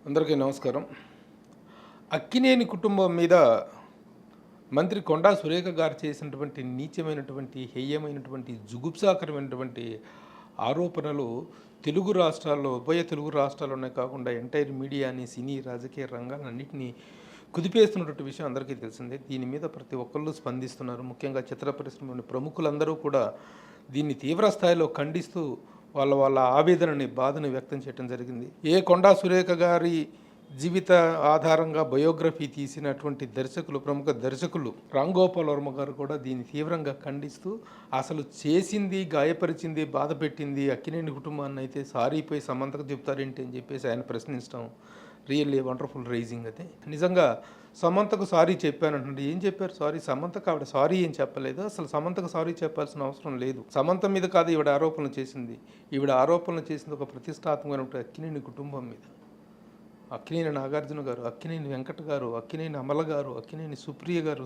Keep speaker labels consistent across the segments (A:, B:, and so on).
A: అందరికీ నమస్కారం. అక్కినేని కుటుంబం మీద మంత్రి కొండా సురేఖ గారు చేసినటువంటి నీచమైనటువంటి, హేయమైనటువంటి, జుగుప్సాకరమైనటువంటి ఆరోపణలు తెలుగు రాష్ట్రాల్లో, ఉభయ తెలుగు రాష్ట్రాల్లోనే కాకుండా ఎంటైర్ మీడియాని, సినీ, రాజకీయ రంగాలన్నింటినీ కుదిపేస్తున్నటువంటి విషయం అందరికీ తెలిసిందే. దీని మీద ప్రతి ఒక్కళ్ళు స్పందిస్తున్నారు. ముఖ్యంగా చిత్ర పరిశ్రమలోని ప్రముఖులందరూ కూడా దీన్ని తీవ్ర స్థాయిలో ఖండిస్తూ వాళ్ళ ఆవేదనని, బాధను వ్యక్తం చేయడం జరిగింది. కొండా సురేఖ గారి జీవిత ఆధారంగా బయోగ్రఫీ తీసినటువంటి దర్శకులు, ప్రముఖ దర్శకులు రామ్ గోపాల్ వర్మ గారు కూడా దీన్ని తీవ్రంగా ఖండిస్తూ, అసలు చేసింది, గాయపరిచింది, బాధ పెట్టింది అక్కినేని కుటుంబాన్ని అయితే సారీపోయి సమంతకు చెప్తారేంటి అని చెప్పేసి ఆయన ప్రశ్నించడం రియల్లీ వండర్ఫుల్ రైజింగ్. అది నిజంగా సమంతకు సారీ చెప్పానంటే ఏం చెప్పారు? సారీ సమంతకు ఆవిడ సారీ ఏం చెప్పలేదు. అసలు సమంతకు సారీ చెప్పాల్సిన అవసరం లేదు. సమంత మీద కాదు ఈవిడ ఆరోపణలు చేసింది. ఈవిడ ఆరోపణలు చేసింది ఒక ప్రతిష్టాత్మకమైన అక్కినేని కుటుంబం మీద. అక్కినేని నాగార్జున గారు, అక్కినేని వెంకట గారు, అక్కినేని అమల గారు, అక్కినేని సుప్రియ గారు,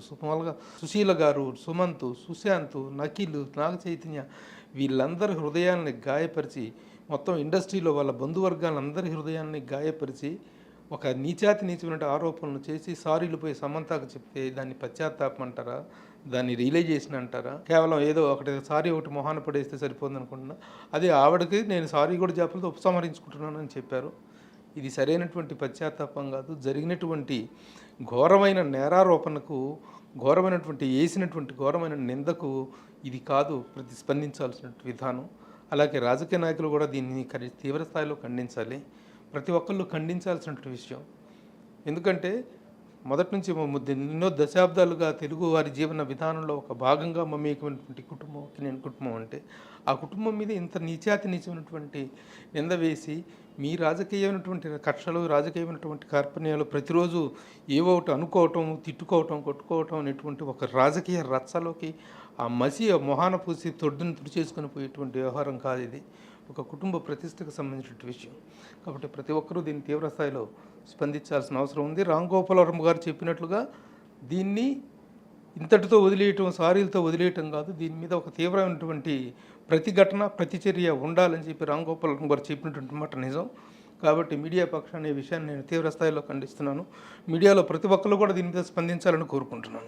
A: సుశీల గారు, సుమంత్, సుశాంత్, నకిల్, నాగ చైతన్య, వీళ్ళందరి హృదయాన్ని గాయపరిచి, మొత్తం ఇండస్ట్రీలో వాళ్ళ బంధువర్గాలందరి హృదయాన్ని గాయపరిచి ఒక నీచమైన ఆరోపణలు చేసి సారీలు పోయి సమంతకు చెప్తే దాన్ని పశ్చాత్తాపం అంటారా? దాన్ని రియలైజేషన్ అంటారా? కేవలం ఏదో ఒకటి మొహాన పడేస్తే సరిపోతుంది అనుకుంటున్నా. అదే ఆవిడకి నేను సారీ కూడా చెప్పలేదు, ఉపసంహరించుకుంటున్నాను అని చెప్పారు. ఇది సరైనటువంటి పశ్చాత్తాపం కాదు. జరిగినటువంటి ఘోరమైన నేరారోపణకు, వేసినటువంటి ఘోరమైన నిందకు ఇది కాదు ప్రతిస్పందించాల్సిన విధానం. అలాగే రాజకీయ నాయకులు కూడా దీన్ని తీవ్ర స్థాయిలో ఖండించాలి. ప్రతి ఒక్కళ్ళు ఖండించాల్సినటువంటి విషయం. ఎందుకంటే మొదటి నుంచి ఎన్నో దశాబ్దాలుగా తెలుగు వారి జీవన విధానంలో ఒక భాగంగా మమేకమైనటువంటి కుటుంబం అక్కినేని కుటుంబం అంటే, ఆ కుటుంబం మీద ఇంత నీచమైనటువంటి నింద వేసి, మీ రాజకీయమైనటువంటి కక్షలు, రాజకీయమైనటువంటి కార్పణ్యాలు ప్రతిరోజు ఏవో ఒకటి అనుకోవటం, తిట్టుకోవటం, కొట్టుకోవటం అనేటువంటి ఒక రాజకీయ రచ్చలోకి ఆ మొహాన పూసి తొడ్డును తుడిచేసుకొని పోయేటువంటి వ్యవహారం కాదు ఇది. ఒక కుటుంబ ప్రతిష్టకు సంబంధించిన విషయం. కాబట్టి ప్రతి ఒక్కరూ దీన్ని తీవ్ర స్థాయిలో స్పందించాల్సిన అవసరం ఉంది. రామ్ గోపాల్ వర్మ గారు చెప్పినట్లుగా దీన్ని ఇంతటితో వదిలేయటం, సారీలతో వదిలేయటం కాదు. దీని మీద ఒక తీవ్రమైనటువంటి ప్రతిఘటన, ప్రతిచర్య ఉండాలని చెప్పి రామ్ గోపాల్ వర్మ గారు చెప్పినటువంటి మాట నిజం. కాబట్టి మీడియా పక్షాన్ని ఈ విషయాన్ని నేను తీవ్ర స్థాయిలో ఖండిస్తున్నాను. మీడియాలో ప్రతి ఒక్కరు కూడా దీని మీద స్పందించాలని కోరుకుంటున్నాను.